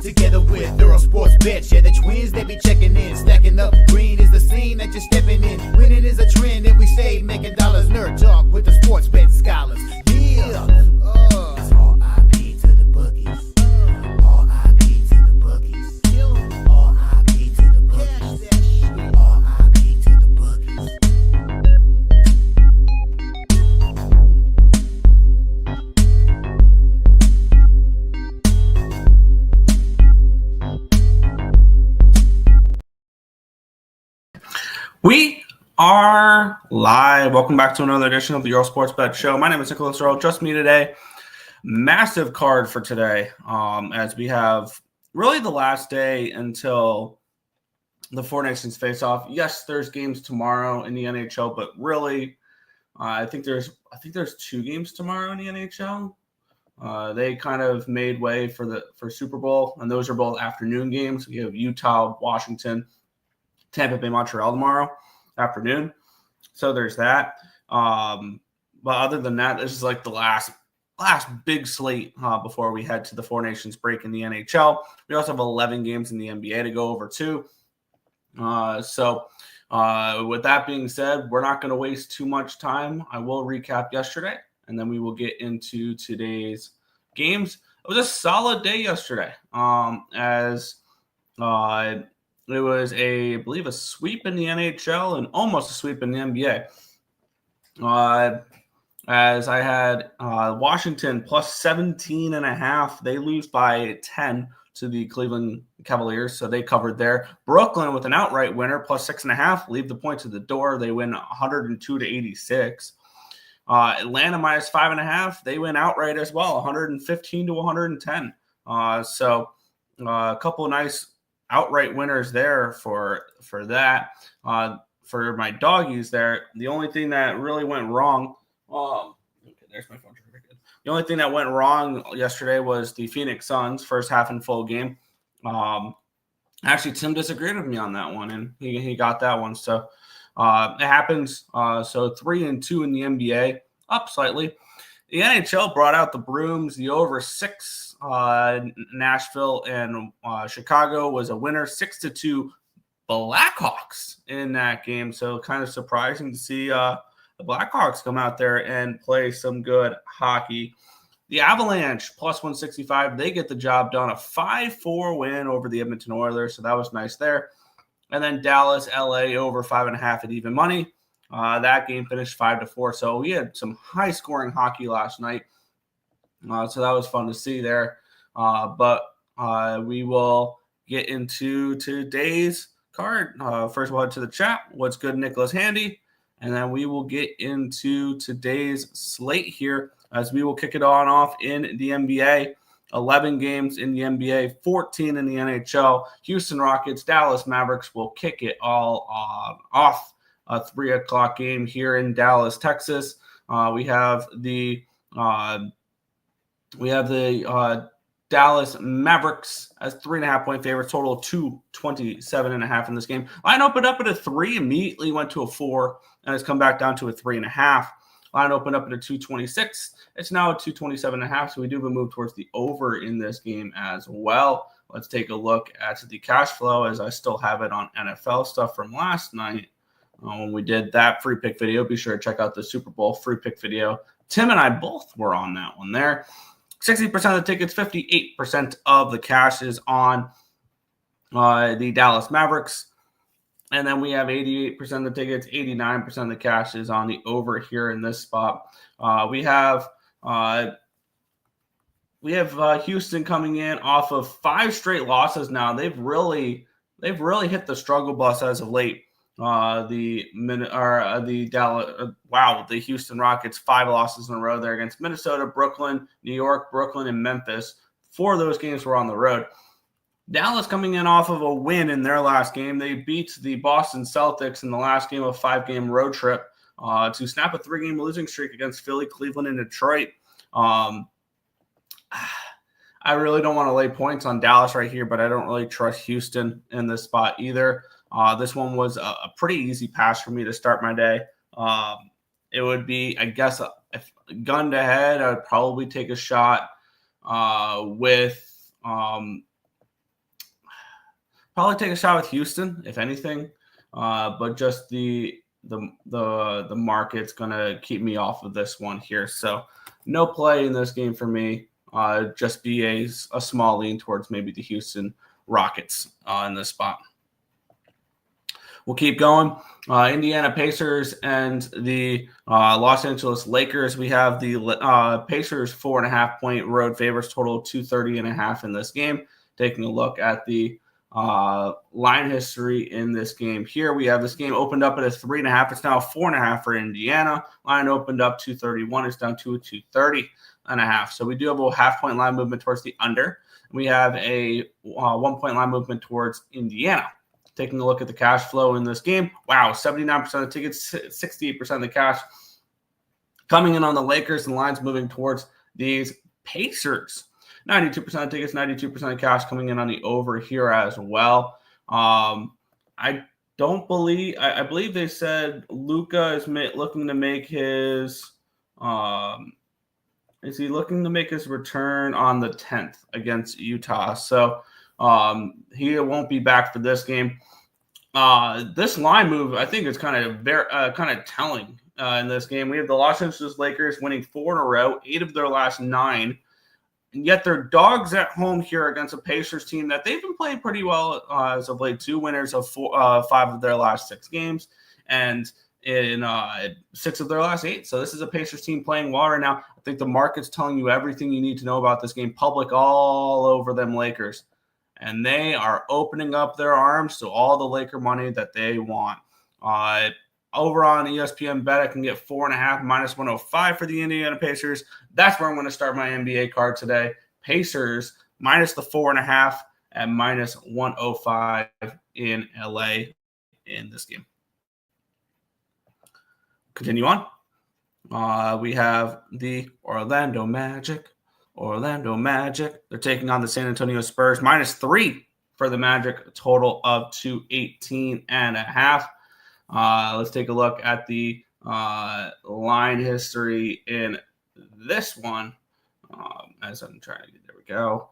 Together with Earle Sports Bets, yeah, the twins, they be checking in. Stacking up, green is the scene that you're stepping in. Winning is a trend, and we stay making dollars. Nerd talk with the sports bet scholars. Yeah, it's R.I.P. to the bookies. R.I.P. to the bookies. R.I.P. to the bookies. R.I.P. to the bookies. We are live. Welcome back to another edition of the Earle Sports Bet Show. My name is Nicholas Earle. Just me today. Massive card for today, as we have really the last day until the Four Nations face-off. Yes, there's games tomorrow in the NHL, but really, I think there's 2 games tomorrow in the NHL. They kind of made way for Super Bowl, and those are both afternoon games. We have Utah, Washington, Tampa Bay, Montreal tomorrow afternoon. So there's that. But other than that, this is like the last big slate before we head to the Four Nations break in the NHL. We also have 11 games in the NBA to go over too. So with that being said, we're not going to waste too much time. I will recap yesterday, and then we will get into today's games. It was a solid day yesterday, it was I believe a sweep in the NHL and almost a sweep in the NBA. As I had Washington plus 17.5. They lose by 10 to the Cleveland Cavaliers, so they covered there. Brooklyn with an outright winner, plus 6.5. Leave the points at the door. They win 102-86. Atlanta minus 5.5. They win outright as well, 115-110. So a couple of nice outright winners there for that. For my doggies there, the only thing that really went wrong, okay, there's my phone. The only thing that went wrong yesterday was the Phoenix Suns first half and full game. Actually, Tim disagreed with me on that one, and he got that one. So it happens. So 3-2 in the NBA, up slightly. The NHL brought out the brooms. The over 6. Nashville and Chicago was a winner, 6-2 Blackhawks in that game. So kind of surprising to see the Blackhawks come out there and play some good hockey. The Avalanche plus 165. They get the job done. A 5-4 win over the Edmonton Oilers. So that was nice there. And then Dallas, LA over 5.5 at even money. That game finished 5-4. So we had some high scoring hockey last night. So that was fun to see there. But we will get into today's card. First, we'll head to the chat. What's good, Nicholas Handy? And then we will get into today's slate here as we will kick it on off in the NBA. 11 games in the NBA, 14 in the NHL. Houston Rockets, Dallas Mavericks will kick it all off. A 3 o'clock game here in Dallas, Texas. We have the Dallas Mavericks as 3.5-point favorites, total of 227.5 in this game. Line opened up at a 3, immediately went to a 4, and has come back down to a 3.5. Line opened up at a 226. It's now a 227.5, so we do have a move towards the over in this game as well. Let's take a look at the cash flow, as I still have it on NFL stuff from last night. When we did that free pick video, be sure to check out the Super Bowl free pick video. Tim and I both were on that one there. 60% of the tickets, 58% of the cash is on the Dallas Mavericks. And then we have 88% of the tickets, 89% of the cash is on the over here in this spot. We have Houston coming in off of 5 straight losses now. They've really hit the struggle bus as of late. The Houston Rockets, 5 losses in a row there against Minnesota, Brooklyn, New York, Brooklyn, and Memphis. 4 of those games were on the road. Dallas coming in off of a win in their last game. They beat the Boston Celtics in the last game of a 5-game road trip to snap a 3-game losing streak against Philly, Cleveland, and Detroit. I really don't want to lay points on Dallas right here, but I don't really trust Houston in this spot either. This one was a pretty easy pass for me to start my day. It would be, I guess, if gun to head, I would probably take a shot with Probably take a shot with Houston, if anything. But just the market's gonna keep me off of this one here. So no play in this game for me. Just be a small lean towards maybe the Houston Rockets in this spot. We'll keep going. Indiana Pacers and the Los Angeles Lakers. We have the Pacers 4.5-point road favorites, total of 230.5 in this game. Taking a look at the line history in this game here. We have this game opened up at a 3.5. It's now 4.5 for Indiana. Line opened up 231. It's down to a 230.5. So we do have a half-point line movement towards the under. We have a 1-point line movement towards Indiana. Taking a look at the cash flow in this game. Wow, 79% of the tickets, 68% of the cash coming in on the Lakers, and lines moving towards these Pacers. 92% of tickets, 92% of cash coming in on the over here as well. I believe they said Luka is looking to make his is he looking to make his return on the 10th against Utah? So he won't be back for this game. This line move, I think, is kind of telling in this game. We have the Los Angeles Lakers winning 4 in a row, 8 of their last 9, and yet they're dogs at home here against a Pacers team that they've been playing pretty well as of late. 2 winners of 5 of their last 6 games, and in 6 of their last 8. So this is a Pacers team playing well right now. I think the market's telling you everything you need to know about this game. Public all over them Lakers. And they are opening up their arms to all the Laker money that they want. Over on ESPN Bet, I can get 4.5 minus 105 for the Indiana Pacers. That's where I'm going to start my NBA card today. Pacers minus the 4.5 at minus 105 in LA in this game. Continue on. We have the Orlando Magic. They're taking on the San Antonio Spurs. minus 3 for the Magic, a total of 218.5. Let's take a look at the line history in this one. As I'm trying to get, there we go.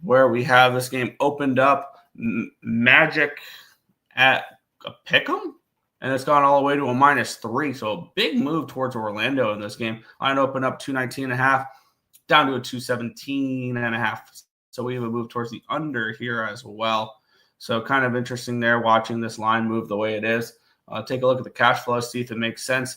Where we have this game opened up, Magic at a pick'em, and it's gone all the way to a minus 3. So a big move towards Orlando in this game. Line opened up 219.5. Down to a 217.5. So we have a move towards the under here as well. So kind of interesting there watching this line move the way it is. Take a look at the cash flow, see if it makes sense.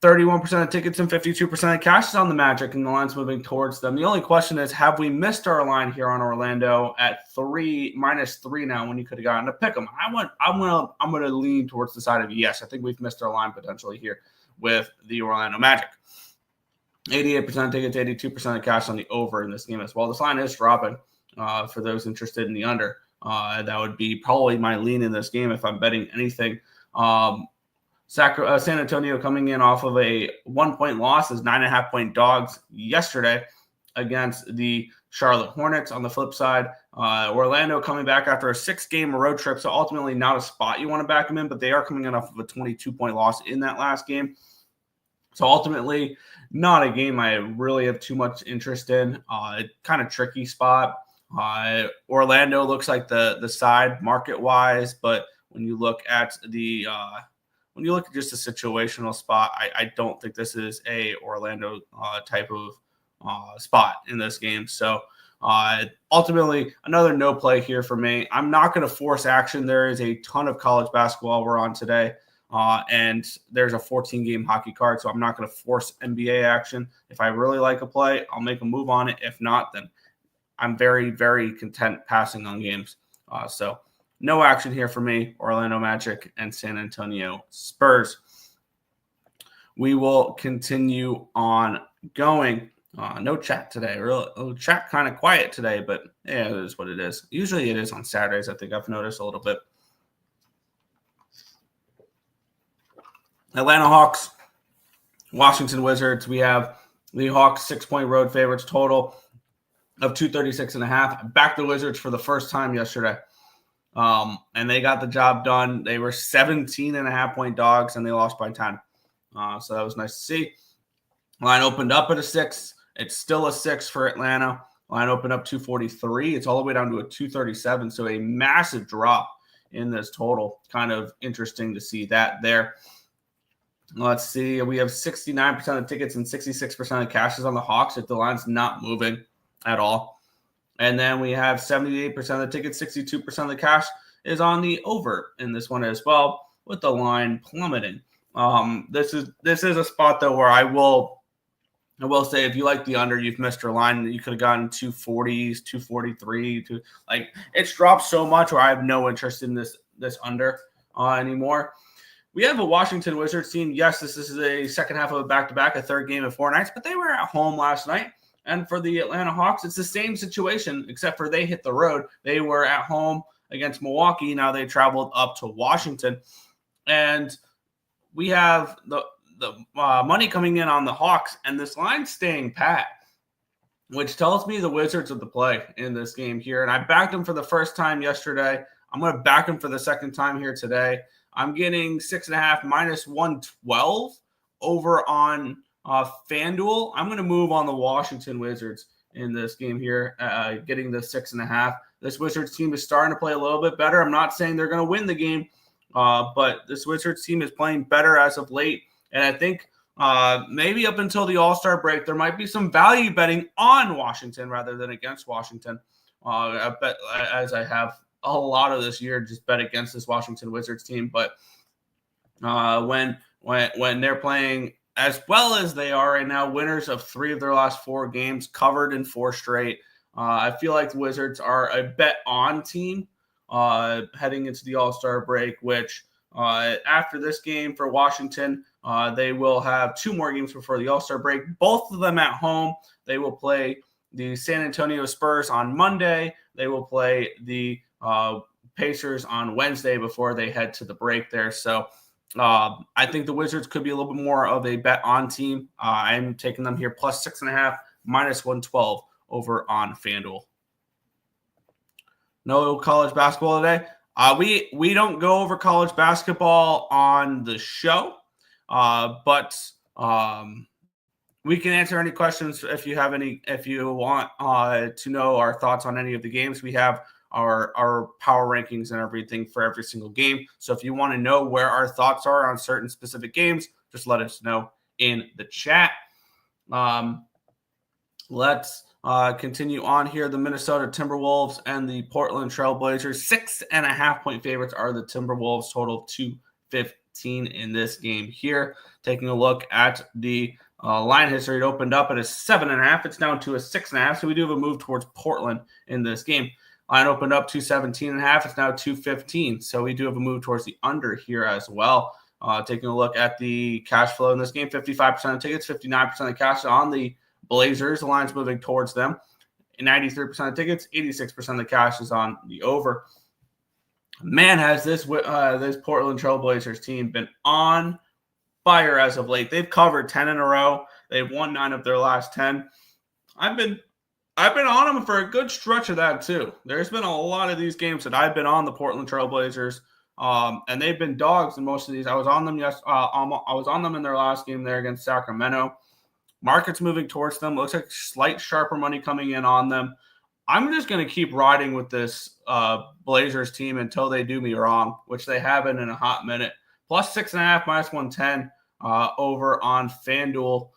31% of tickets and 52% of cash is on the Magic, and the line's moving towards them. The only question is, have we missed our line here on Orlando at minus 3 now when you could have gotten to pick them? I'm gonna lean towards the side of yes. I think we've missed our line potentially here with the Orlando Magic. 88% tickets, 82% of cash on the over in this game as well. This line is dropping for those interested in the under. That would be probably my lean in this game if I'm betting anything. San Antonio coming in off of a 1-point loss as 9.5-point dogs yesterday against the Charlotte Hornets. On the flip side, Orlando coming back after a 6-game road trip, so ultimately not a spot you want to back them in, but they are coming in off of a 22-point loss in that last game. So ultimately, not a game I really have too much interest in. Kind of tricky spot. Orlando looks like the side market-wise, but when you look at just a situational spot, I don't think this is a Orlando type of spot in this game. So ultimately, another no play here for me. I'm not going to force action. There is a ton of college basketball we're on today. And there's a 14-game hockey card, so I'm not going to force NBA action. If I really like a play, I'll make a move on it. If not, then I'm very, very content passing on games. So no action here for me, Orlando Magic and San Antonio Spurs. We will continue on going. No chat today. Chat kind of quiet today, but yeah, it is what it is. Usually it is on Saturdays, I think I've noticed a little bit. Atlanta Hawks, Washington Wizards. We have the Hawks 6-point road favorites, total of 236.5. Back the Wizards for the first time yesterday. And they got the job done. They were 17.5-point dogs, and they lost by 10. So that was nice to see. Line opened up at a 6. It's still a 6 for Atlanta. Line opened up 243. It's all the way down to a 237. So a massive drop in this total. Kind of interesting to see that there. Let's see. We have 69% of tickets and 66% of cashes on the Hawks if the line's not moving at all. And then we have 78% of the tickets, 62% of the cash is on the over in this one as well, with the line plummeting. This is a spot though where I will say if you like the under, you've missed your line. You could have gotten 240s, 243. Like it's dropped so much where I have no interest in this under anymore. We have a Washington Wizards team. Yes, this is a second half of a back-to-back, a third game of 4 nights, but they were at home last night. And for the Atlanta Hawks, it's the same situation, except for they hit the road. They were at home against Milwaukee. Now they traveled up to Washington. And we have the money coming in on the Hawks, and this line staying pat, which tells me the Wizards are the play in this game here. And I backed them for the first time yesterday. I'm going to back them for the second time here today. I'm getting 6.5 minus 112 over on FanDuel. I'm going to move on the Washington Wizards in this game here, getting the 6.5. This Wizards team is starting to play a little bit better. I'm not saying they're going to win the game, but this Wizards team is playing better as of late. And I think maybe up until the All-Star break, there might be some value betting on Washington rather than against Washington. I bet, as I have a lot of this year, just bet against this Washington Wizards team. But when they're playing as well as they are right now, winners of 3 of their last 4 games, covered in 4 straight, I feel like the Wizards are a bet-on team heading into the All-Star break, which after this game for Washington, they will have 2 more games before the All-Star break, both of them at home. They will play the San Antonio Spurs on Monday. They will play the Pacers on Wednesday before they head to the break there. So I think the Wizards could be a little bit more of a bet-on team. I'm taking them here plus 6.5, minus 112 over on FanDuel. No college basketball today. We don't go over college basketball on the show, but we can answer any questions if you have any. If you want to know our thoughts on any of the games, we have our power rankings and everything for every single game. So if you want to know where our thoughts are on certain specific games, just let us know in the chat. Let's continue on here. The Minnesota Timberwolves and the Portland Trail Blazers, 6.5-point favorites are the Timberwolves, total 215 in this game here. Taking a look at the line history, it opened up at a 7.5. It's down to a 6.5. So we do have a move towards Portland in this game. Line opened up 217.5. It's now 215. So we do have a move towards the under here as well. Taking a look at the cash flow in this game, 55% of tickets, 59% of cash on the Blazers. The line's moving towards them. 93% of tickets, 86% of the cash is on the over. Man, has this Portland Trail Blazers team been on fire as of late. They've covered 10 in a row. They've won 9 of their last 10. I've been on them for a good stretch of that too. There's been a lot of these games that I've been on the Portland Trail Blazers, and they've been dogs in most of these. I was on them I was on them in their last game there against Sacramento. Market's moving towards them. Looks like slight sharper money coming in on them. I'm just going to keep riding with this Blazers team until they do me wrong, which they haven't in a hot minute. Plus 6.5, minus 110 over on FanDuel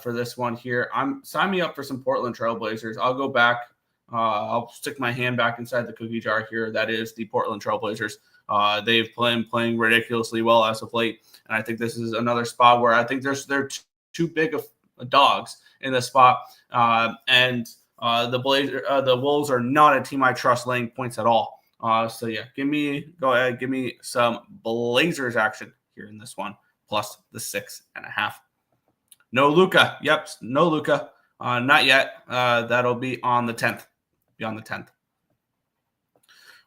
for this one here. Sign me up for some Portland Trail Blazers. I'll go back. I'll stick my hand back inside the cookie jar here. That is the Portland Trail Blazers. They've been playing ridiculously well as of late, and I think this is another spot where I think they're too big of dogs in this spot, and the Wolves are not a team I trust laying points at all. So yeah, give me some Blazers action here in this one, plus the 6.5. No Luka. Yep, no Luka. Not yet. That'll be on the 10th.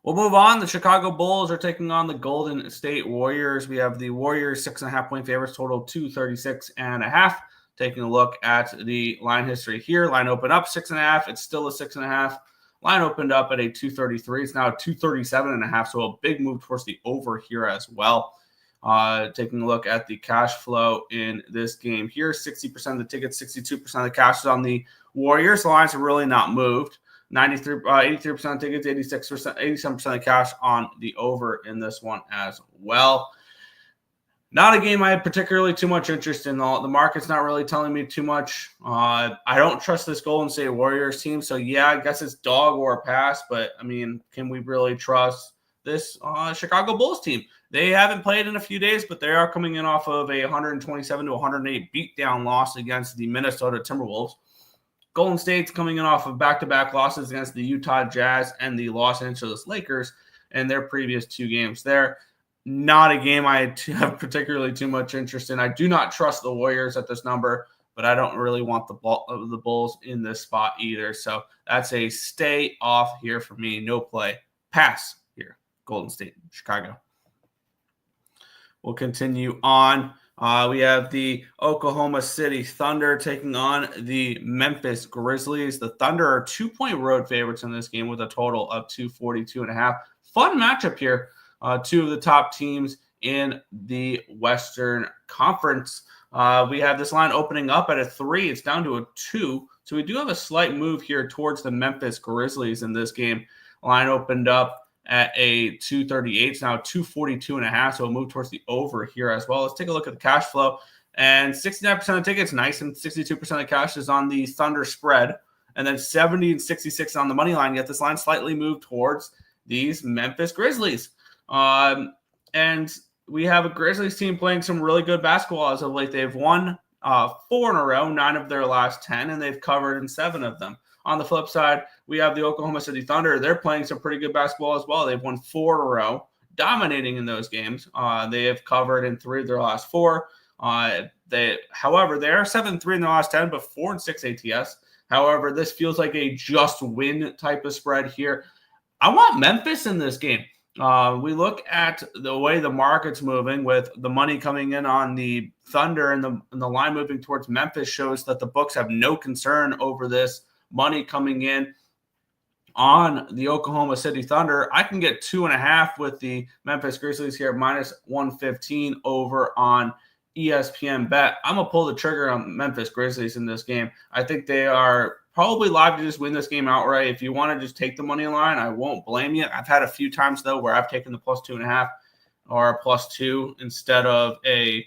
We'll move on. The Chicago Bulls are taking on the Golden State Warriors. We have the Warriors 6.5-point favorites, total 236.5. Taking a look at the line history here. Line opened up 6.5. It's still a 6.5. Line opened up at a 233. It's now a 237.5. So a big move towards the over here as well. Taking a look at the cash flow in this game here. 60% of the tickets, 62% of the cash is on the Warriors lines have really not moved. 83% tickets, 86%, 87% of cash on the over in this one as well. Not a game I had particularly too much interest in. The market's not really telling me too much. I don't trust this Golden State Warriors team. So, yeah, I guess it's dog or pass. But, I mean, can we really trust this Chicago Bulls team? They haven't played in a few days, but they are coming in off of a 127 to 108 beatdown loss against the Minnesota Timberwolves. Golden State's coming in off of back-to-back losses against the Utah Jazz and the Los Angeles Lakers in their previous 2 games there. Not a game I have particularly too much interest in. I do not trust the Warriors at this number, but I don't really want the Bulls in this spot either. So that's a stay off here for me. No play. Pass here. Golden State, Chicago. We'll continue on. We have the Oklahoma City Thunder taking on the Memphis Grizzlies. The Thunder are 2-point road favorites in this game with a total of 242.5. Fun matchup here. 2 of the top teams in the Western Conference. We have this line opening up at a 3. It's down to a 2. So we do have a slight move here towards the Memphis Grizzlies in this game. Line opened up at a 238. It's now 242.5. So we'll move towards the over here as well. Let's take a look at the cash flow. And 69% of tickets, nice, and 62% of cash is on the Thunder spread. And then 70 and 66 on the money line. Yet this line slightly moved towards these Memphis Grizzlies. And we have a Grizzlies team playing some really good basketball as of late. They've won 4 in a row, 9 of their last 10, and they've covered in 7 of them. On the flip side, we have the Oklahoma City Thunder. They're playing some pretty good basketball as well. They've won 4 in a row, dominating in those games. They have covered in 3 of their last 4. However, they are 7-3 in their last 10, but 4-6 ATS. However, this feels like a just win type of spread here. I want Memphis in this game. We look at the way the market's moving with the money coming in on the Thunder and the line moving towards Memphis shows that the books have no concern over this money coming in on the Oklahoma City Thunder. I can get 2.5 with the Memphis Grizzlies here, minus 115 over on ESPN Bet. I'm going to pull the trigger on Memphis Grizzlies in this game. I think they are probably live to just win this game outright. If you want to just take the money line, I won't blame you. I've had a few times, though, where I've taken the plus 2.5 or a plus 2 instead of a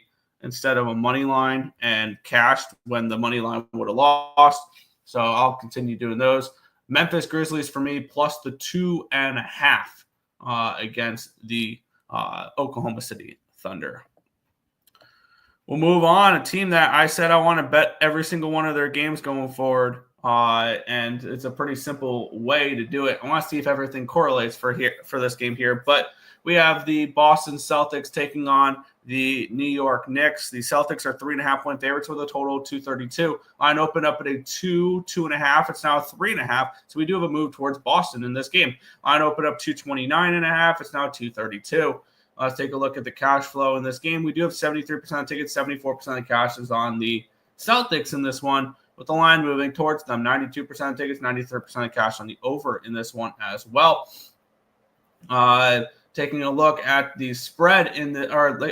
money line and cashed when the money line would have lost. So I'll continue doing those. Memphis Grizzlies for me, plus the 2.5 against the Oklahoma City Thunder. We'll move on. A team that I said I want to bet every single one of their games going forward. And it's a pretty simple way to do it. I want to see if everything correlates for this game here. But we have the Boston Celtics taking on the New York Knicks. The Celtics are 3.5-point favorites with a total of 232. Line opened up at a 2.5. It's now 3.5. So we do have a move towards Boston in this game. Line opened up 229.5. It's now 232. Let's take a look at the cash flow in this game. We do have 73% of tickets, 74% of cash is on the Celtics in this one, with the line moving towards them. 92% of tickets, 93% of cash on the over in this one as well. Taking a look at the spread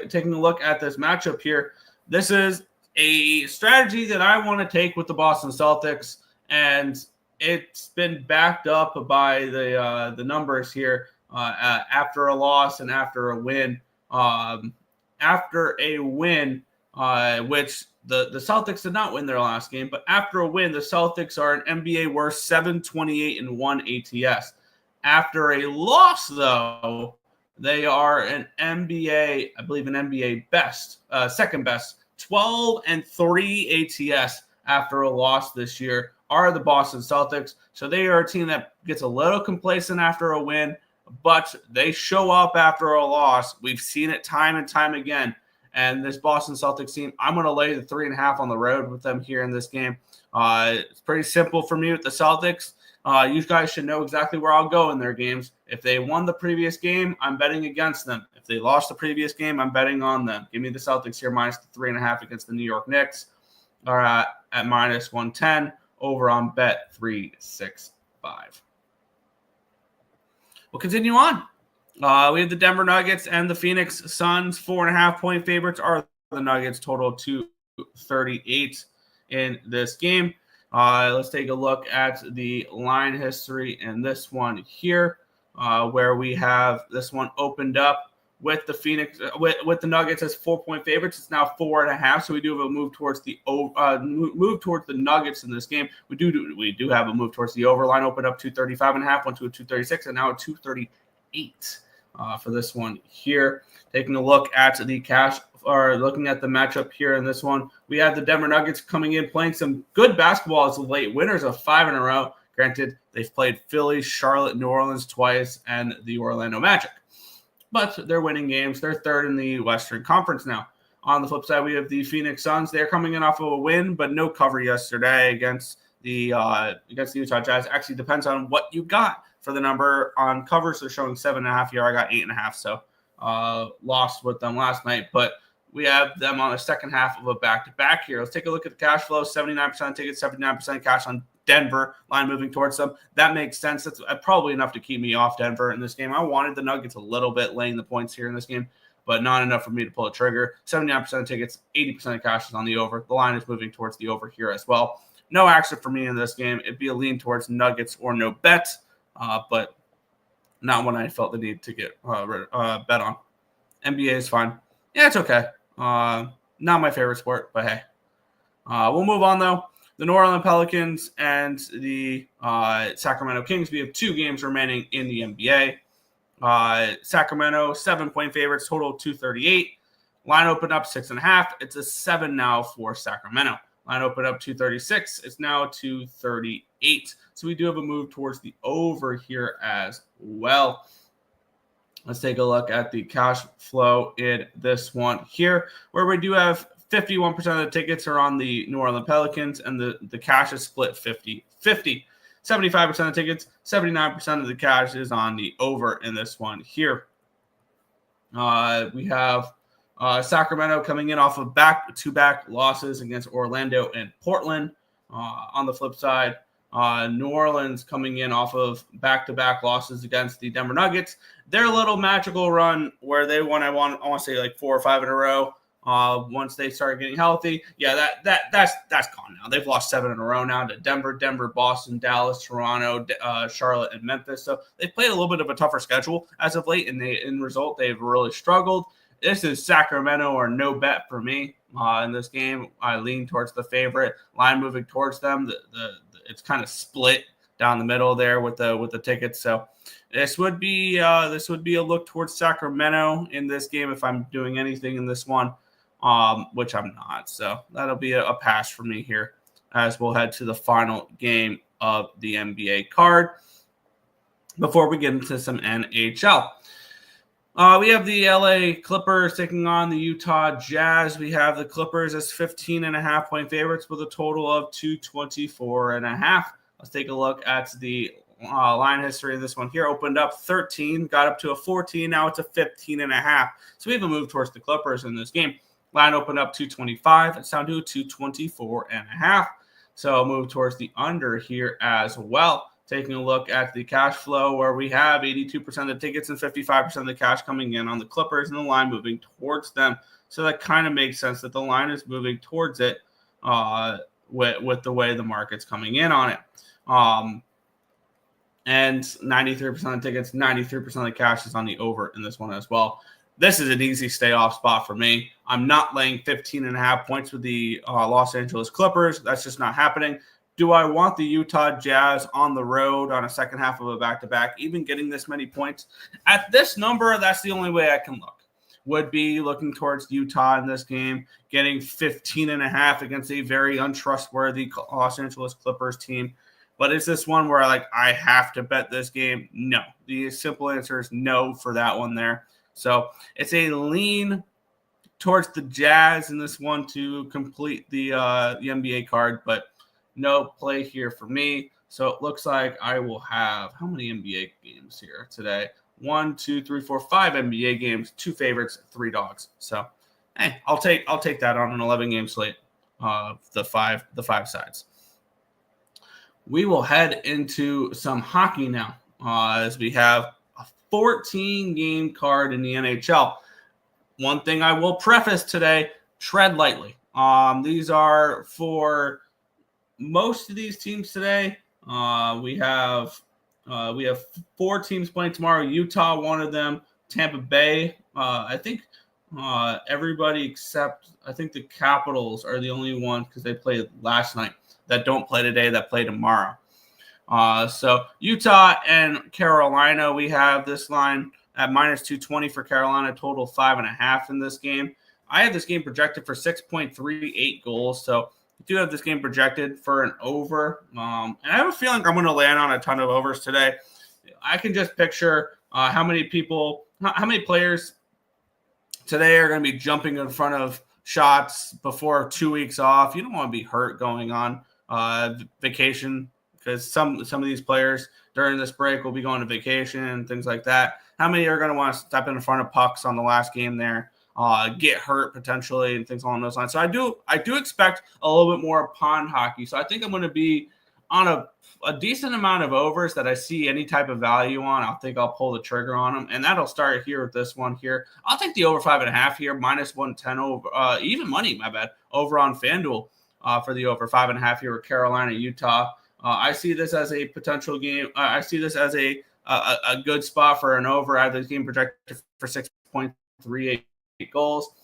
taking a look at this matchup here. This is a strategy that I want to take with the Boston Celtics, and it's been backed up by the numbers here. After a loss and after a win, which the Celtics did not win their last game, but after a win, the Celtics are an NBA worst 728-1 ATS. After a loss, though, they are an NBA best, second best, 12-3 ATS after a loss this year are the Boston Celtics. So they are a team that gets a little complacent after a win, but they show up after a loss. We've seen it time and time again. And this Boston Celtics team, I'm going to lay the 3.5 on the road with them here in this game. It's pretty simple for me with the Celtics. You guys should know exactly where I'll go in their games. If they won the previous game, I'm betting against them. If they lost the previous game, I'm betting on them. Give me the Celtics here minus the 3.5 against the New York Knicks, or at minus 110 over on Bet 365. We'll continue on. We have the Denver Nuggets and the Phoenix Suns. 4.5-point favorites are the Nuggets, total 238 in this game. Let's take a look at the line history in this one here, where we have this one opened up with the Phoenix, with the Nuggets as 4-point favorites. It's now 4.5. So we do have a move towards the move towards the Nuggets in this game. We do have a move towards the over. Line opened up 235.5, went to a 236, and now a 238 for this one here. Taking a look at the cash, or looking at the matchup here in this one, we have the Denver Nuggets coming in playing some good basketball as of late. Winners of 5 in a row. Granted, they've played Philly, Charlotte, New Orleans twice, and the Orlando Magic. But they're winning games. They're third in the Western Conference now. On the flip side, we have the Phoenix Suns. They're coming in off of a win, but no cover yesterday against the Utah Jazz. Actually, depends on what you got for the number on covers. They're showing 7.5 here. I got 8.5, so lost with them last night. But we have them on the second half of a back-to-back here. Let's take a look at the cash flow. 79% tickets, 79% cash on Denver. Line moving towards them. That makes sense. That's probably enough to keep me off Denver in this game. I wanted the Nuggets a little bit laying the points here in this game, but not enough for me to pull a trigger. 79% of tickets, 80% of cash is on the over. The line is moving towards the over here as well. No action for me in this game. It'd be a lean towards Nuggets or no bet, but not one I felt the need to get bet on. NBA is fine. Yeah, it's okay. Not my favorite sport, but hey. We'll move on, though. The New Orleans Pelicans and the Sacramento Kings. We have 2 games remaining in the NBA. Sacramento, 7-point favorites, total 238. Line opened up 6.5. It's a 7 now for Sacramento. Line opened up 236. It's now 238. So we do have a move towards the over here as well. Let's take a look at the cash flow in this one here, where we do have 51% of the tickets are on the New Orleans Pelicans, and the cash is split 50-50. 75% of tickets, 79% of the cash is on the over in this one here. We have Sacramento coming in off of back-to-back losses against Orlando and Portland. On the flip side, New Orleans coming in off of back-to-back losses against the Denver Nuggets. Their little magical run where they won, I want to say like 4 or 5 in a row. Once they started getting healthy, yeah, that's gone now. They've lost 7 in a row now to Denver, Boston, Dallas, Toronto, Charlotte, and Memphis. So they've played a little bit of a tougher schedule as of late, and in result, they've really struggled. This is Sacramento or no bet for me in this game. I lean towards the favorite. Line moving towards them. It's kind of split down the middle there with the tickets. So this would be a look towards Sacramento in this game if I'm doing anything in this one. Which I'm not. So that'll be a pass for me here as we'll head to the final game of the NBA card before we get into some NHL. We have the LA Clippers taking on the Utah Jazz. We have the Clippers as 15.5-point favorites with a total of 224.5. Let's take a look at the line history of this one here. Opened up 13, got up to a 14. Now it's a 15.5. So we have a move towards the Clippers in this game. Line opened up 225. It's down to 224.5. So move towards the under here as well. Taking a look at the cash flow, where we have 82% of the tickets and 55% of the cash coming in on the Clippers, and the line moving towards them. So that kind of makes sense that the line is moving towards it with the way the market's coming in on it. And 93% of the tickets, 93% of the cash is on the over in this one as well. This is an easy stay off spot for me. I'm not laying 15.5 points with the Los Angeles Clippers. That's just not happening. Do I want the Utah Jazz on the road on a second half of a back-to-back, even getting this many points? At this number, that's the only way I can look. Would be looking towards Utah in this game, getting 15.5 against a very untrustworthy Los Angeles Clippers team. But is this one where I have to bet this game? No. The simple answer is no for that one there. So it's a lean towards the Jazz in this one to complete the NBA card, but no play here for me. So it looks like I will have how many NBA games here today? 1, 2, 3, 4, 5 NBA games, 2 favorites, 3 dogs. So hey, I'll take that on an 11-game slate. The five sides. We will head into some hockey now as we have a 14-game card in the NHL. One thing I will preface today, tread lightly. These are for most of these teams today, we have 4 teams playing tomorrow. Utah, one of them. Tampa Bay. I think everybody except I think the Capitals are the only one because they played last night that don't play today that play tomorrow. So Utah and Carolina, we have this line at minus 220 for Carolina, total 5.5 in this game. I have this game projected for 6.38 goals. So I do have this game projected for an over. And I have a feeling I'm going to land on a ton of overs today. I can just picture how many players today are going to be jumping in front of shots before 2 weeks off. You don't want to be hurt going on vacation because some of these players during this break will be going to vacation and things like that. How many are going to want to step in front of pucks on the last game there, get hurt potentially and things along those lines? So I do expect a little bit more pond hockey. So I think I'm going to be on a decent amount of overs that I see any type of value on. I think I'll pull the trigger on them, and that'll start here with this one here. I'll take the over 5.5 here, minus 110 over, even money, my bad, over on FanDuel for the over 5.5 here with Carolina, Utah. I see this as a potential game. I see this as a good spot for an over. I have this game projected for 6.38 goals.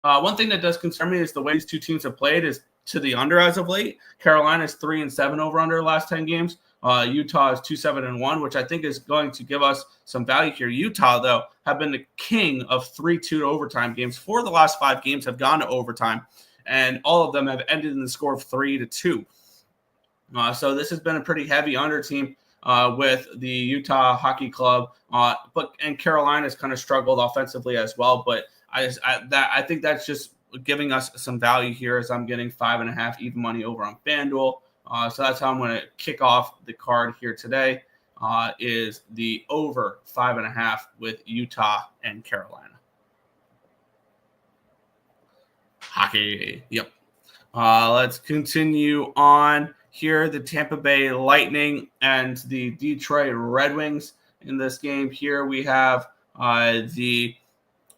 One thing that does concern me is the way these two teams have played is to the under as of late. Carolina's 3-7 over under the last 10 games. Utah is 2-7-1, which I think is going to give us some value here. Utah, though, have been the king of 3-2 overtime games. 4 of the last 5 games have gone to overtime, and all of them have ended in the score of 3-2. So this has been a pretty heavy under team with the Utah Hockey Club, and Carolina's kind of struggled offensively as well. But I think that's just giving us some value here as I'm getting 5.5 even money over on FanDuel. So that's how I'm going to kick off the card here today, is the over 5.5 with Utah and Carolina. Hockey. Yep. Let's continue on here. The Tampa Bay Lightning and the Detroit Red Wings in this game. Here we have the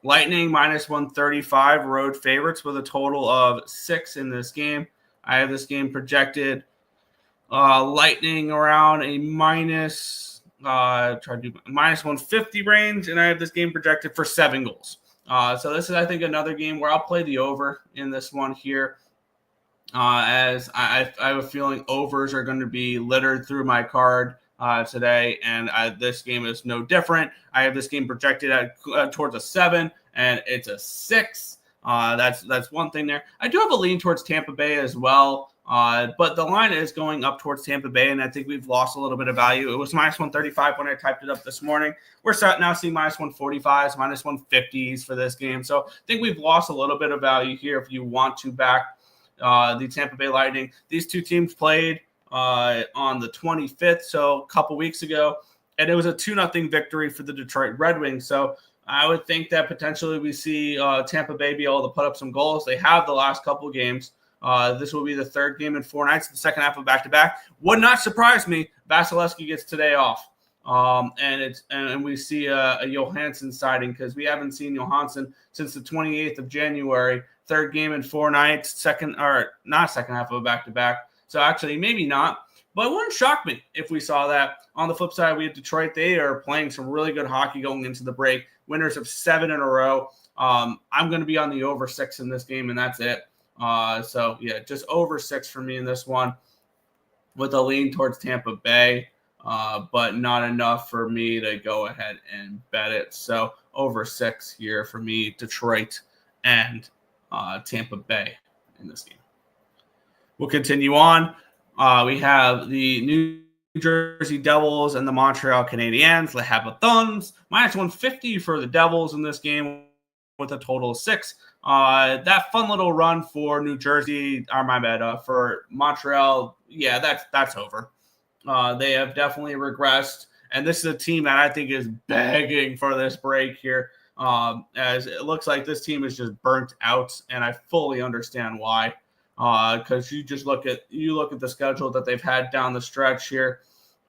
Lightning minus 135 road favorites with a total of 6 in this game. I have this game projected Lightning around a minus 150 range, and I have this game projected for 7 goals. So this is, I think, another game where I'll play the over in this one here. As I have a feeling overs are going to be littered through my card today, and this game is no different. I have this game projected at towards a 7, and it's a 6. That's one thing there. I do have a lean towards Tampa Bay as well, but the line is going up towards Tampa Bay, and I think we've lost a little bit of value. It was minus 135 when I typed it up this morning. We're now seeing minus 145s, minus 150s for this game. So I think we've lost a little bit of value here if you want to back the Tampa Bay Lightning. These two teams played on the 25th, so a couple weeks ago, and it was a 2-0 victory for the Detroit Red Wings. So I would think that potentially we see Tampa Bay be able to put up some goals. They have the last couple games. This will be the 3rd game in 4 nights, the second half of back-to-back. Would not surprise me. Vasilevsky gets today off. And we see a Johansson sighting because we haven't seen Johansson since the 28th of January. 3rd game in 4 nights, not second half of a back-to-back. So actually, maybe not. But it wouldn't shock me if we saw that. On the flip side, we have Detroit. They are playing some really good hockey going into the break. Winners of 7 in a row. I'm going to be on the over 6 in this game, and that's it. So, yeah, just over 6 for me in this one with a lean towards Tampa Bay, but not enough for me to go ahead and bet it. So, over 6 here for me, Detroit and Tampa Bay in this game. We'll continue on. We have the New Jersey Devils and the Montreal Canadiens. Le Habitants, minus 150 for the Devils in this game with a total of 6. That fun little run for New Jersey, for Montreal, yeah, that's over. They have definitely regressed, and this is a team that I think is begging for this break here. As it looks like this team is just burnt out, and I fully understand why. Because you look at the schedule that they've had down the stretch here,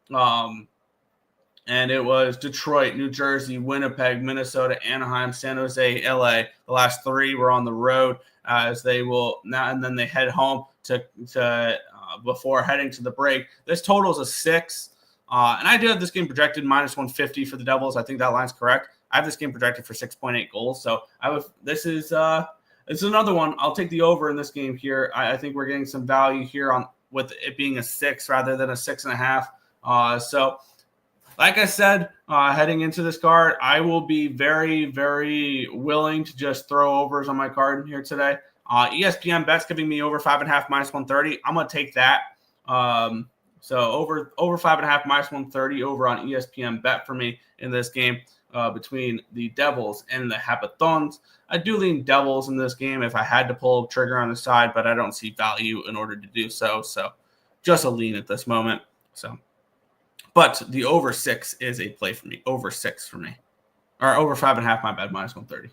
and it was Detroit, New Jersey, Winnipeg, Minnesota, Anaheim, San Jose, LA. The last 3 were on the road, as they will now, and then they head home to before heading to the break. This total is a 6. And I do have this game projected minus 150 for the Devils. I think that line's correct. I have this game projected for 6.8 goals. So this is another one. I'll take the over in this game here. I think we're getting some value here with it being a 6 rather than a 6.5. So like I said, heading into this card, I will be very, very willing to just throw overs on my card here today. ESPN bet's giving me over 5.5 minus 130. I'm going to take that. So over 5.5 minus 130 over on ESPN bet for me in this game between the Devils and the Habitons. I do lean Devils in this game if I had to pull a trigger on the side, but I don't see value in order to do so. So just a lean at this moment. But the over 6 is a play for me. Over 6 for me. Or over 5.5, my bad, minus 130.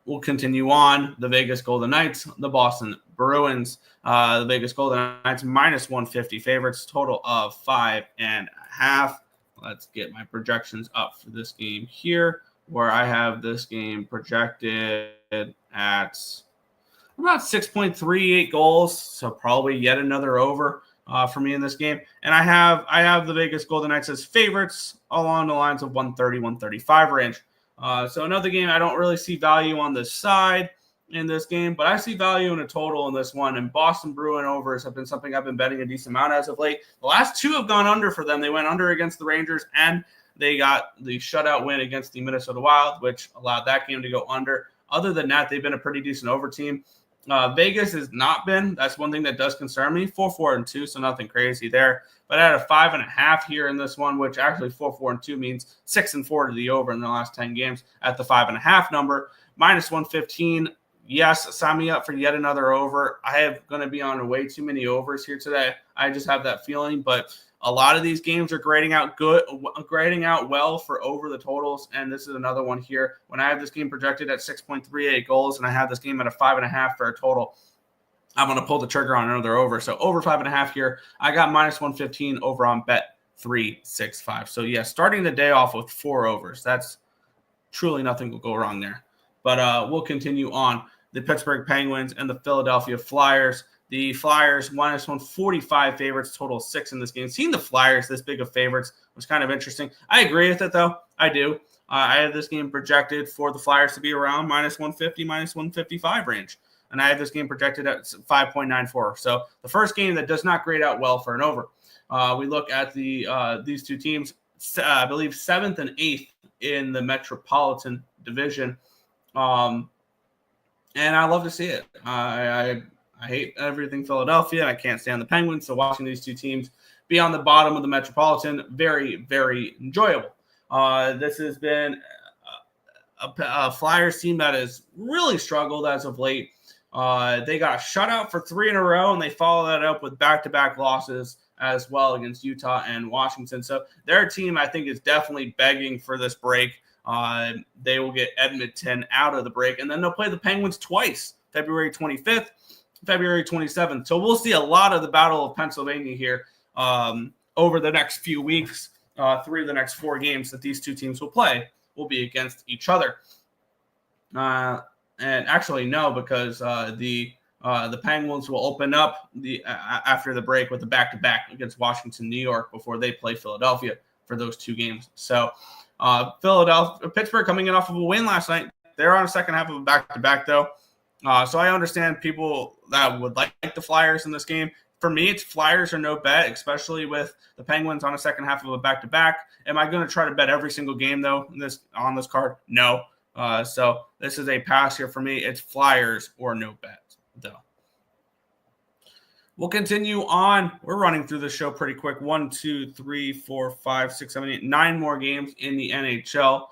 We'll continue on. The Vegas Golden Knights, the Boston Bruins. The Vegas Golden Knights minus 150 favorites, total of 5.5. Let's get my projections up for this game here, where I have this game projected at about 6.38 goals. So probably yet another over for me in this game. And I have the Vegas Golden Knights as favorites along the lines of 130, 135 range. So another game I don't really see value on this side in this game, but I see value in a total in this one. And Boston Bruin overs have been something I've been betting a decent amount as of late. The last 2 have gone under for them. They went under against the Rangers, and they got the shutout win against the Minnesota Wild, which allowed that game to go under. Other than that, they've been a pretty decent over team. Vegas has not been. That's one thing that does concern me. 4-4-2, so nothing crazy there. But I had a 5.5 here in this one, which actually 4-4-2 means 6-4 to the over in the last 10 games at the 5.5 number. Minus 115. Yes, sign me up for yet another over. I am going to be on way too many overs here today. I just have that feeling, but a lot of these games are grading out well for over the totals, and this is another one here. When I have this game projected at 6.38 goals, and I have this game at a 5.5 for a total, I'm going to pull the trigger on another over. So over 5.5 here. I got minus 115 over on bet 365. So yeah, starting the day off with 4 overs. That's truly nothing will go wrong there. But we'll continue on. The Pittsburgh Penguins and the Philadelphia Flyers. The Flyers minus 145 favorites, total 6 in this game. Seeing the Flyers this big of favorites was kind of interesting. I agree with it, though. I do. I have this game projected for the Flyers to be around minus 150, minus 155 range. And I have this game projected at 5.94. So the first game that does not grade out well for an over. We look at these two teams, I believe 7th and 8th in the Metropolitan Division. And I love to see it. I hate everything Philadelphia, and I can't stand the Penguins. So watching these two teams be on the bottom of the Metropolitan, very, very enjoyable. This has been a Flyers team that has really struggled as of late. They got shut out for 3 in a row, and they follow that up with back-to-back losses as well against Utah and Washington. So their team, I think, is definitely begging for this break. They will get Edmonton out of the break, and then they'll play the Penguins twice, February 25th, February 27th. So we'll see a lot of the Battle of Pennsylvania here over the next few weeks. 3 of the next 4 games that these two teams will play will be against each other. And actually, no, because the Penguins will open up after the break with a back-to-back against Washington, New York, before they play Philadelphia for those 2 games. So Pittsburgh coming in off of a win last night. They're on a second half of a back-to-back, though. So I understand people that would like the Flyers in this game. For me, it's Flyers or no bet, especially with the Penguins on a second half of a back-to-back. Am I going to try to bet every single game, though, on this card? No. So this is a pass here for me. It's Flyers or no bet, though. We'll continue on. We're running through the show pretty quick. 1, 2, 3, 4, 5, 6, 7, 8, 9 more games in the NHL.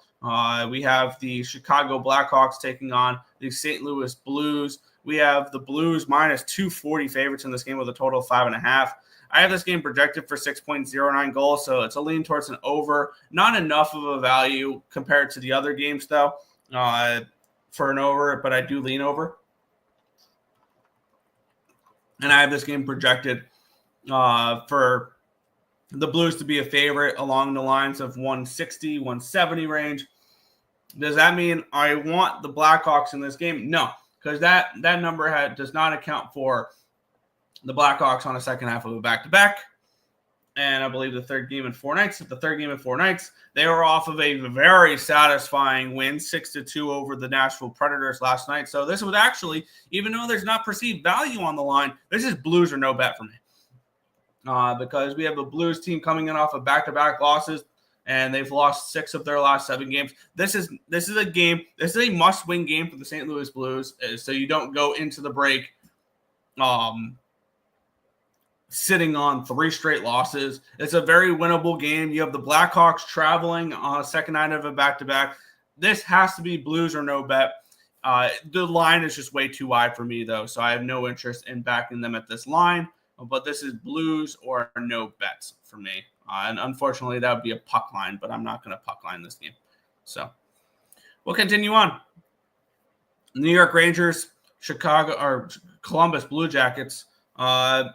We have the Chicago Blackhawks taking on the St. Louis Blues. We have the Blues minus 240 favorites in this game with a total of 5.5. I have this game projected for 6.09 goals, so it's a lean towards an over. Not enough of a value compared to the other games, though, for an over, but I do lean over. And I have this game projected for the Blues to be a favorite along the lines of 160, 170 range. Does that mean I want the Blackhawks in this game? No, because that number does not account for the Blackhawks on a second half of a back-to-back. And I believe the third game in 4 nights. At the third game in 4 nights, they were off of a very satisfying win, 6-2 over the Nashville Predators last night. So this was actually, even though there's not perceived value on the line, this is Blues or no bet for me. Because we have a Blues team coming in off of back-to-back losses, and they've lost 6 of their last 7 games. This is a game. This is a must-win game for the St. Louis Blues, so you don't go into the break sitting on 3 straight losses. It's a very winnable game. You have the Blackhawks traveling on a second night of a back-to-back. This has to be Blues or no bet. The line is just way too wide for me, though, so I have no interest in backing them at this line. But this is Blues or no bets for me. And unfortunately, that would be a puck line, but I'm not going to puck line this game. So we'll continue on. New York Rangers, Columbus Blue Jackets.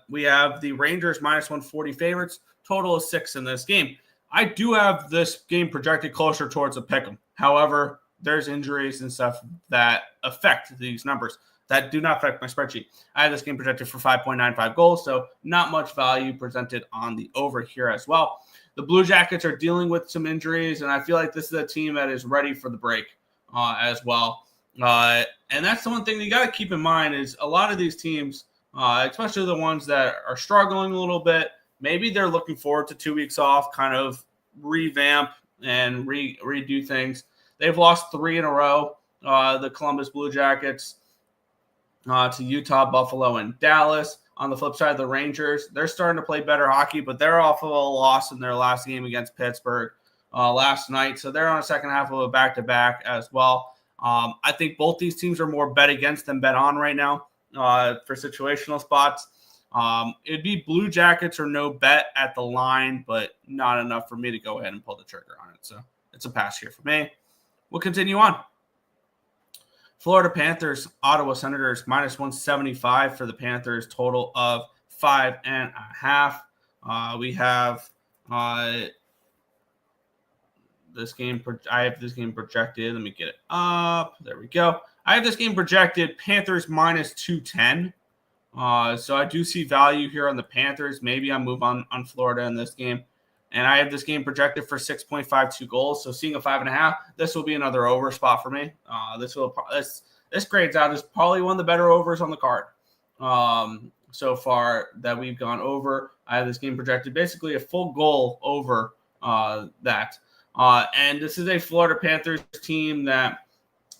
We have the Rangers minus 140 favorites. Total is 6 in this game. I do have this game projected closer towards a pick 'em. However, there's injuries and stuff that affect these numbers that do not affect my spreadsheet. I have this game projected for 5.95 goals, so not much value presented on the over here as well. The Blue Jackets are dealing with some injuries, and I feel like this is a team that is ready for the break as well. And that's the one thing you got to keep in mind is a lot of these teams, especially the ones that are struggling a little bit, maybe they're looking forward to 2 weeks off, kind of revamp and redo things. They've lost 3 in a row, the Columbus Blue Jackets, to Utah, Buffalo, and Dallas. On the flip side, the Rangers, they're starting to play better hockey, but they're off of a loss in their last game against Pittsburgh last night. So they're on a second half of a back-to-back as well. I think both these teams are more bet against than bet on right now for situational spots. It'd be Blue Jackets or no bet at the line, but not enough for me to go ahead and pull the trigger on it. So it's a pass here for me. We'll continue on. Florida Panthers, Ottawa Senators, minus 175 for the Panthers, total of 5.5. We have this game. I have this game projected. Let me get it up. There we go. I have this game projected Panthers minus 210. So I do see value here on the Panthers. Maybe I move on Florida in this game. And I have this game projected for 6.52 goals. So seeing a 5.5, this will be another over spot for me. This grades out as probably one of the better overs on the card so far that we've gone over. I have this game projected basically a full goal over that. And this is a Florida Panthers team that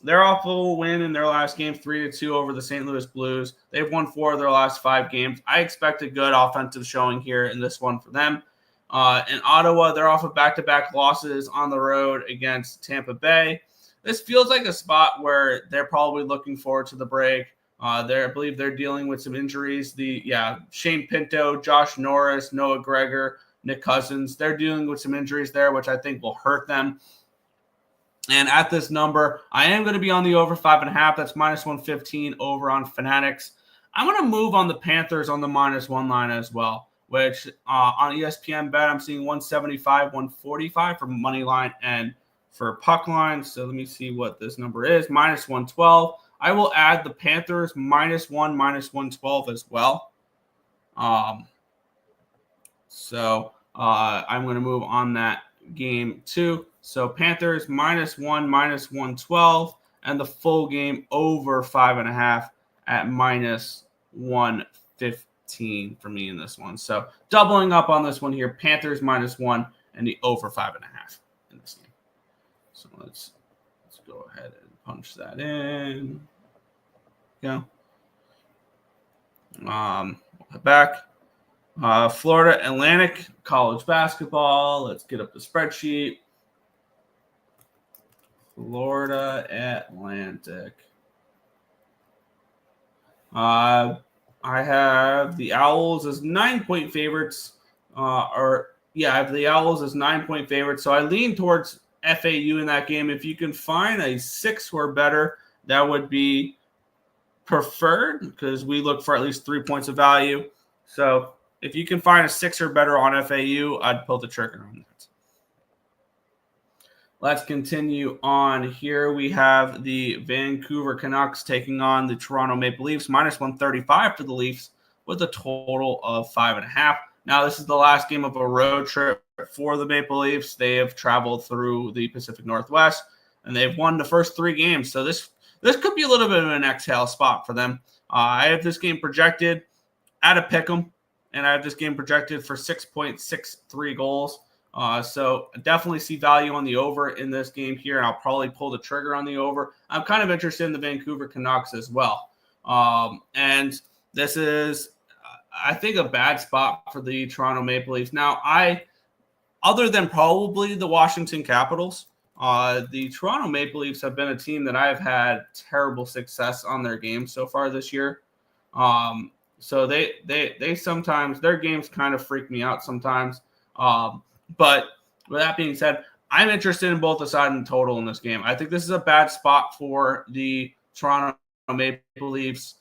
they're off of a win in their last game, 3-2 over the St. Louis Blues. They've won 4 of their last 5 games. I expect a good offensive showing here in this one for them. In Ottawa, they're off of back-to-back losses on the road against Tampa Bay. This feels like a spot where they're probably looking forward to the break. I believe they're dealing with some injuries. Shane Pinto, Josh Norris, Noah Gregor, Nick Cousins, they're dealing with some injuries there, which I think will hurt them. And at this number, I am going to be on the over 5.5. That's minus 115 over on Fanatics. I'm going to move on the Panthers on the minus 1 line as well, which on ESPN bet, I'm seeing 175, 145 for money line and for puck line. So let me see what this number is. Minus 112. I will add the Panthers minus 1, minus 112 as well. So I'm going to move on that game too. So Panthers minus 1, minus 112, and the full game over 5.5 at minus 115 for me in this one. So doubling up on this one here, Panthers minus 1 and the over 5.5 in this game. So let's go ahead and punch that in. Yeah. Back. Florida Atlantic college basketball. Let's get up the spreadsheet. Florida Atlantic. I have the Owls as 9-point favorites. I have the Owls as 9-point favorites. So I lean towards FAU in that game. If you can find a 6 or better, that would be preferred because we look for at least 3 points of value. So if you can find a 6 or better on FAU, I'd pull the trigger on that. Let's continue on here. We have the Vancouver Canucks taking on the Toronto Maple Leafs. Minus 135 for the Leafs with a total of 5.5. Now, this is the last game of a road trip for the Maple Leafs. They have traveled through the Pacific Northwest, and they've won the first 3 games. So this could be a little bit of an exhale spot for them. I have this game projected at a pick'em, and I have this game projected for 6.63 goals. So definitely see value on the over in this game here, and I'll probably pull the trigger on the over. I'm kind of interested in the Vancouver Canucks as well. And this is, I think, a bad spot for the Toronto Maple Leafs. Now, other than probably the Washington Capitals, the Toronto Maple Leafs have been a team that I've had terrible success on their games so far this year. So they sometimes, their games kind of freak me out sometimes. But with that being said, I'm interested in both the side and total in this game. I think this is a bad spot for the Toronto Maple Leafs.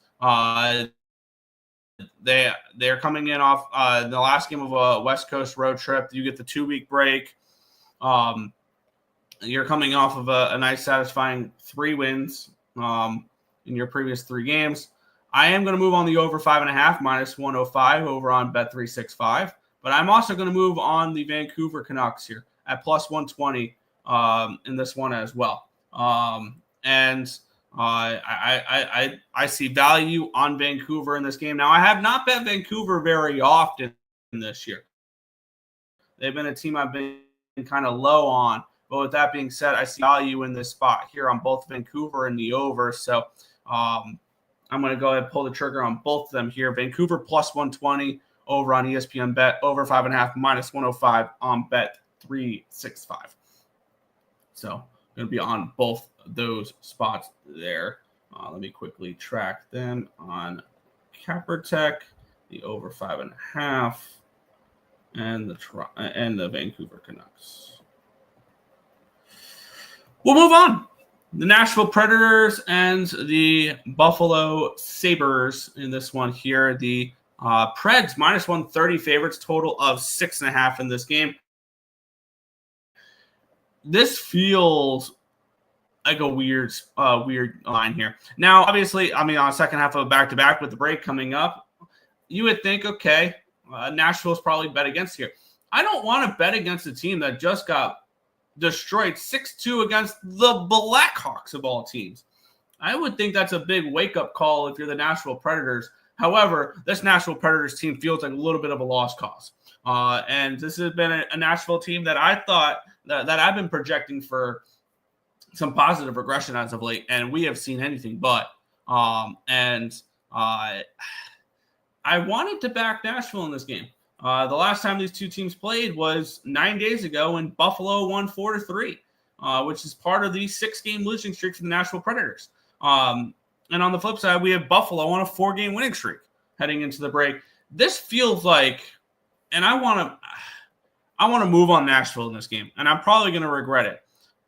They're coming in off the last game of a West Coast road trip. You get the 2-week break. You're coming off of a nice, satisfying 3 wins in your previous 3 games. I am going to move on the over 5.5, minus 105 over on Bet365. But I'm also going to move on the Vancouver Canucks here at plus 120 in this one as well. I see value on Vancouver in this game. Now, I have not bet Vancouver very often this year. They've been a team I've been kind of low on. But with that being said, I see value in this spot here on both Vancouver and the over. So I'm going to go ahead and pull the trigger on both of them here. Vancouver plus 120 over on ESPN Bet, over 5.5, minus 105 on Bet365. So going to be on both those spots there. Let me quickly track them on Cappertek, the over 5.5, and the Vancouver Canucks. We'll move on. The Nashville Predators and the Buffalo Sabres in this one here. The Preds minus 130 favorites, total of 6.5 in this game. This feels like a weird line here. Now, obviously, on the second half of a back-to-back with the break coming up, you would think, okay, Nashville's probably bet against here. I don't want to bet against a team that just got destroyed 6-2 against the Blackhawks of all teams. I would think that's a big wake-up call if you're the Nashville Predators. However, this Nashville Predators team feels like a little bit of a lost cause. And this has been a Nashville team that I thought that I've been projecting for some positive regression as of late, and we have seen anything but. I wanted to back Nashville in this game. The last time these two teams played was 9 days ago when Buffalo won 4-3, which is part of the 6-game losing streak for the Nashville Predators. And on the flip side, we have Buffalo on a 4-game winning streak heading into the break. This feels like, and I want to move on Nashville in this game, and I'm probably going to regret it,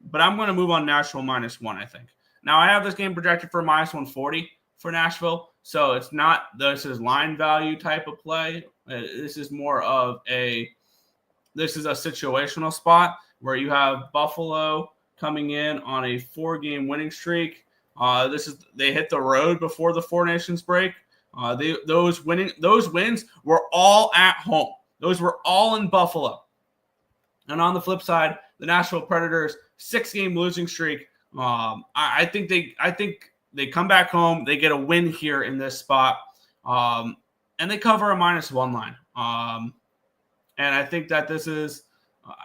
but I'm going to move on Nashville minus 1, I think. Now, I have this game projected for minus 140 for Nashville, so it's not, this is line value type of play. This is more of this is a situational spot where you have Buffalo coming in on a 4-game winning streak. They hit the road before the Four Nations break. Those wins were all at home. Those were all in Buffalo. And on the flip side, the Nashville Predators 6-game losing streak. I think they come back home. They get a win here in this spot. And they cover a minus 1 line. And I think that this is,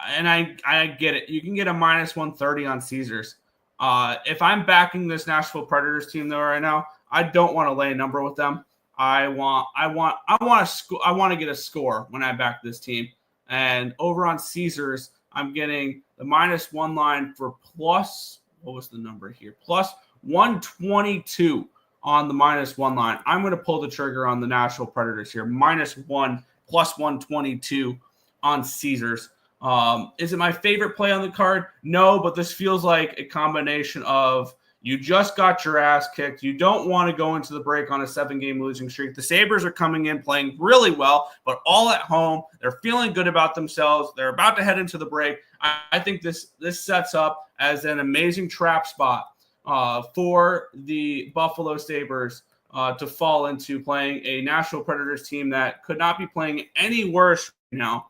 and I get it. You can get a minus 130 on Caesars. If I'm backing this Nashville Predators team though right now, I don't want to lay a number with them. I want to get a score when I back this team. And over on Caesars, I'm getting the minus 1 line for plus, what was the number here? Plus 122 on the minus 1 line. I'm going to pull the trigger on the Nashville Predators here. Minus 1, plus 122 on Caesars. Is it my favorite play on the card? No, but this feels like a combination of you just got your ass kicked. You don't want to go into the break on a 7-game losing streak. The Sabres are coming in playing really well, but all at home. They're feeling good about themselves. They're about to head into the break. I think this sets up as an amazing trap spot for the Buffalo Sabres to fall into playing a Nashville Predators team that could not be playing any worse right now.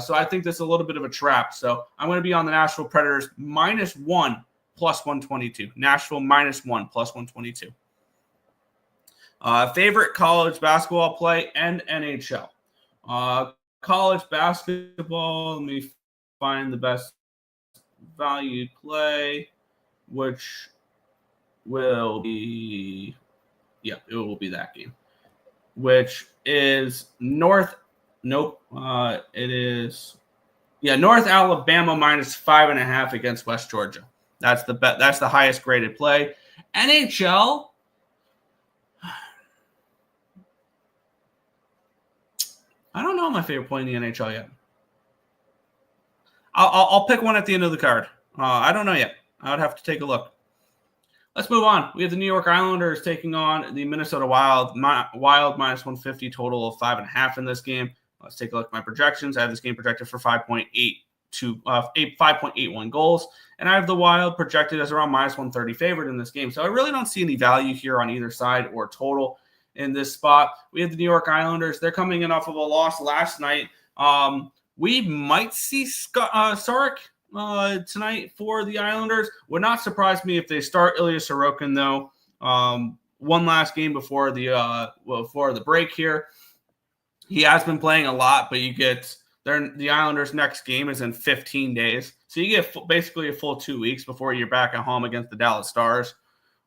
So I think this is a little bit of a trap. So I'm going to be on the Nashville Predators -1 plus 122. Nashville -1 plus 122. Favorite college basketball play and NHL. College basketball, let me find the best value play, which will be, it will be that game, which is North Alabama -5.5 against West Georgia. That's the bet. That's the highest graded play. NHL. I don't know my favorite play in the NHL yet. I'll pick one at the end of the card. I don't know yet. I would have to take a look. Let's move on. We have the New York Islanders taking on the Minnesota Wild. Wild -150, total of 5.5 in this game. Let's take a look at my projections. I have this game projected for 5.81 goals, and I have the Wild projected as around -130 favorite in this game. So I really don't see any value here on either side or total in this spot. We have the New York Islanders. They're coming in off of a loss last night. We might see Sarek tonight for the Islanders. Would not surprise me if they start Ilya Sorokin, though. One last game before the break here. He has been playing a lot, but you get the Islanders' next game is in 15 days. So you get basically a full 2 weeks before you're back at home against the Dallas Stars.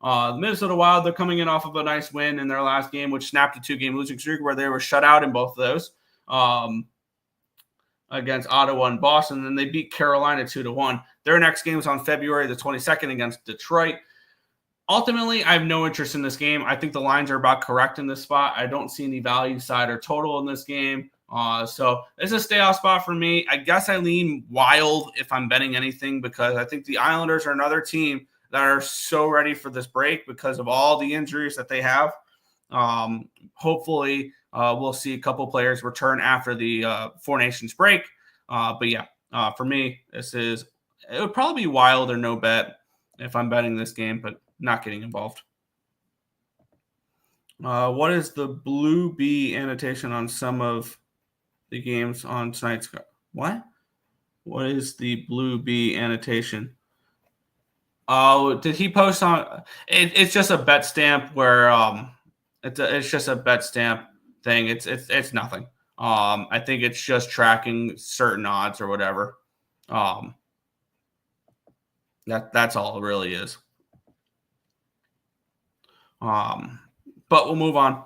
The Minnesota Wild, they're coming in off of a nice win in their last game, which snapped a 2-game losing streak where they were shut out in both of those against Ottawa and Boston. Then they beat Carolina 2-1. Their next game is on February the 22nd against Detroit. Ultimately, I have no interest in this game. I think the lines are about correct in this spot. I don't see any value side or total in this game. So it's a stay-off spot for me. I guess I lean Wild if I'm betting anything because I think the Islanders are another team that are so ready for this break because of all the injuries that they have. Hopefully, we'll see a couple players return after the Four Nations break. For me, it would probably be Wild or no bet if I'm betting this game, but not getting involved. What is the Blue B annotation on some of the games on tonight's? What is the Blue B annotation? Oh, did he post on it? It's just a bet stamp where it's just a bet stamp thing. It's nothing. I think it's just tracking certain odds or whatever. That's all it really is. But we'll move on.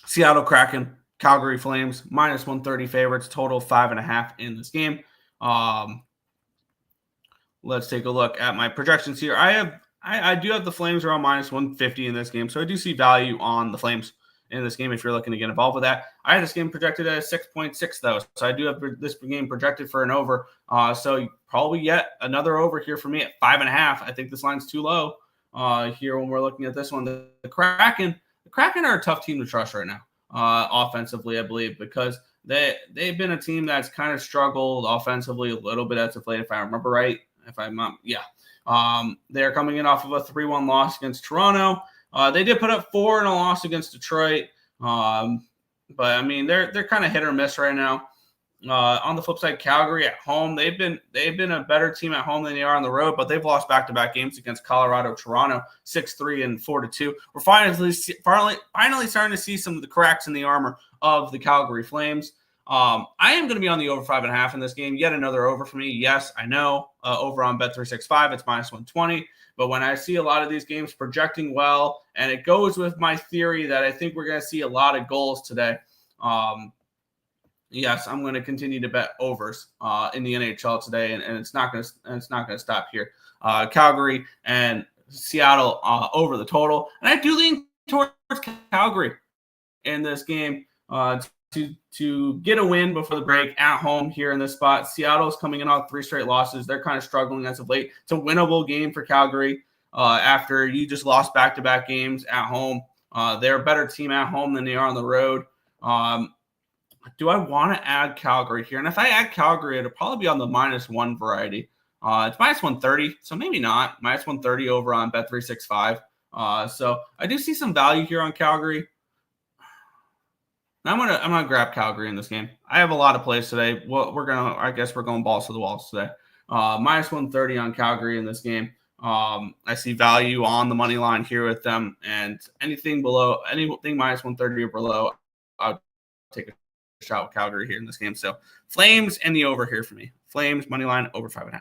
Seattle Kraken, Calgary Flames, -130 favorites, total 5.5 in this game. Let's take a look at my projections here. I do have the Flames around -150 in this game, so I do see value on the Flames in this game if you're looking to get involved with that. I have this game projected at 6.6 though, so I do have this game projected for an over. So probably yet another over here for me at 5.5. I think this line's too low here when we're looking at this one. The Kraken are a tough team to trust right now offensively, I believe, because they've been a team that's kind of struggled offensively a little bit as of late, if I remember right. They're coming in off of a 3-1 loss against Toronto. They did put up 4 in a loss against Detroit. But I mean, they're kind of hit or miss right now. On the flip side, Calgary at home, they've been a better team at home than they are on the road, but they've lost back-to-back games against Colorado, Toronto, 6-3 and 4-2. We're finally starting to see some of the cracks in the armor of the Calgary Flames. I am going to be on the over 5.5 in this game. Yet another over for me. Yes, I know. Over on Bet365, it's -120. But when I see a lot of these games projecting well, and it goes with my theory that I think we're going to see a lot of goals today. Yes, I'm going to continue to bet overs in the NHL today, and it's not going to stop here. Calgary and Seattle over the total, and I do lean towards Calgary in this game. To get a win before the break at home here in this spot. Seattle's coming in on 3 straight losses. They're kind of struggling as of late. It's a winnable game for Calgary after you just lost back-to-back games at home. They're a better team at home than they are on the road. Do I want to add Calgary here? And if I add Calgary, it'll probably be on the -1 variety. It's -130, so maybe not. -130 over on Bet365. So I do see some value here on Calgary. I'm gonna grab Calgary in this game. I have a lot of plays today. Well, I guess we're going balls to the walls today. Minus 130 on Calgary in this game. I see value on the money line here with them, and anything minus 130 or below, I'll take a shot with Calgary here in this game. So Flames and the over here for me. Flames money line over 5.5.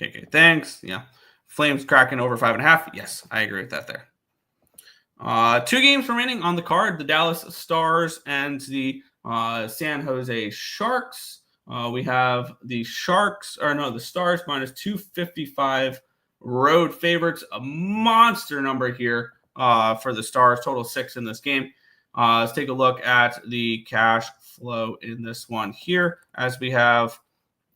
Okay, thanks. Yeah, Flames cracking over 5.5. Yes, I agree with that there. 2 games remaining on the card: the Dallas Stars and the San Jose Sharks. We have the Stars minus 255 road favorites, a monster number here for the Stars, total 6 in this game. Let's take a look at the cash flow in this one here, as we have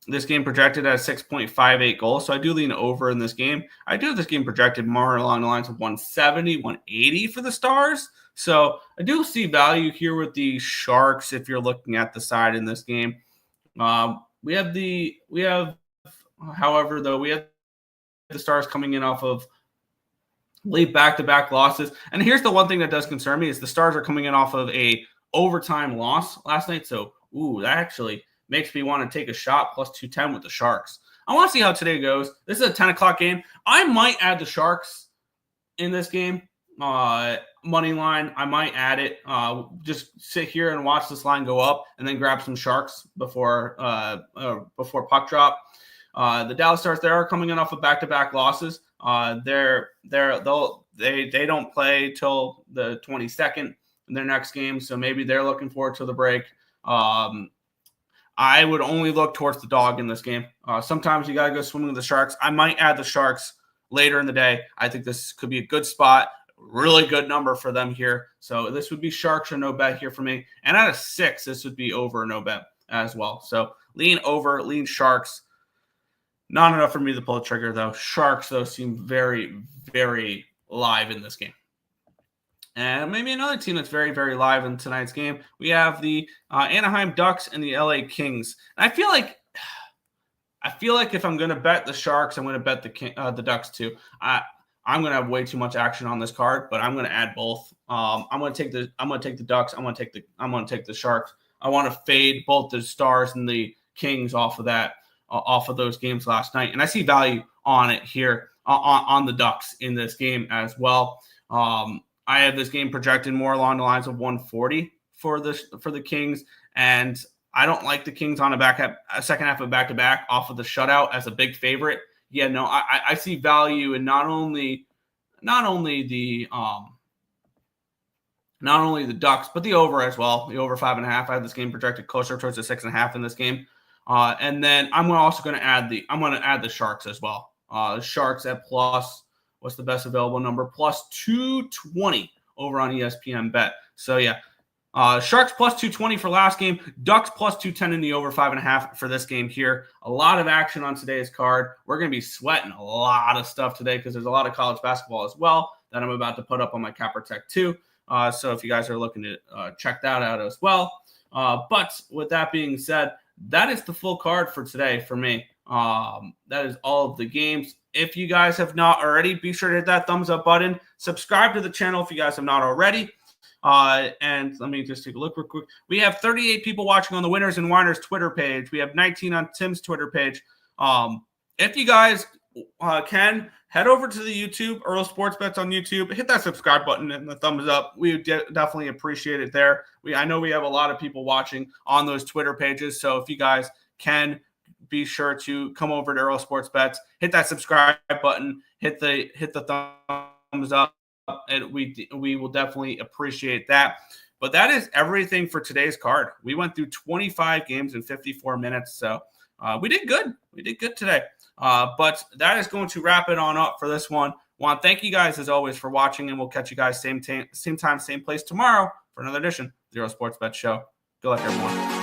this game projected at 6.58 goals. So I do lean over in this game. I do have this game projected more along the lines of 170, 180 for the Stars. So I do see value here with the Sharks if you're looking at the side in this game. We have the Stars coming in off of late back-to-back losses. And here's the one thing that does concern me is the Stars are coming in off of a overtime loss last night. So, that actually makes me want to take a shot plus 210 with the Sharks. I want to see how today goes. This is a 10 o'clock game. I might add the Sharks in this game. Money line, I might add it. Just sit here and watch this line go up and then grab some Sharks before puck drop. The Dallas Stars, they are coming in off of back-to-back losses. They don't play till the 22nd in their next game, so maybe they're looking forward to the break. I would only look towards the dog in this game. Sometimes you got to go swimming with the Sharks. I might add the Sharks later in the day. I think this could be a good spot, really good number for them here. So this would be Sharks or no bet here for me. And at a 6, this would be over or no bet as well. So lean over, lean Sharks. Not enough for me to pull the trigger, though. Sharks, though, seem very, very live in this game. And maybe another team that's very, very live in tonight's game. We have the Anaheim Ducks and the LA Kings. And I feel like if I'm going to bet the Sharks, I'm going to bet the Ducks too. I'm going to have way too much action on this card, but I'm going to add both. I'm going to take the Ducks. I'm going to take the Sharks. I want to fade both the Stars and the Kings off of those games last night, and I see value on it here on the Ducks in this game as well. I have this game projected more along the lines of 140 for the Kings, and I don't like the Kings on a second half of back-to-back off of the shutout as a big favorite. Yeah, no, I see value in not only the Ducks, but the over as well. The over 5.5. I have this game projected closer towards the 6.5 in this game. And then I'm also going to add the Sharks as well. Sharks at plus, what's the best available number? Plus 220 over on ESPN Bet. So yeah, Sharks plus 220 for last game. Ducks plus 210 in the over 5.5 for this game here. A lot of action on today's card. We're going to be sweating a lot of stuff today because there's a lot of college basketball as well that I'm about to put up on my Cappertek too. So if you guys are looking to check that out as well. But with that being said, that is the full card for today for me. That is all of the games. If you guys have not already, be sure to hit that thumbs up button. Subscribe to the channel if you guys have not already. And let me just take a look real quick. We have 38 people watching on the Winners and Whiners Twitter page. We have 19 on Tim's Twitter page. If you guys can, head over to the YouTube, Earle Sports Bets on YouTube. Hit that subscribe button and the thumbs up. We definitely appreciate it there. I know we have a lot of people watching on those Twitter pages. So if you guys can, be sure to come over to Earle Sports Bets, hit that subscribe button, hit the thumbs up, and we will definitely appreciate that. But that is everything for today's card. We went through 25 games in 54 minutes, so we did good. We did good today. But that is going to wrap it on up for this one. Want to thank you guys as always for watching, and we'll catch you guys same time, same place tomorrow for another edition of the Earle Sports Bet Show. Good luck, everyone.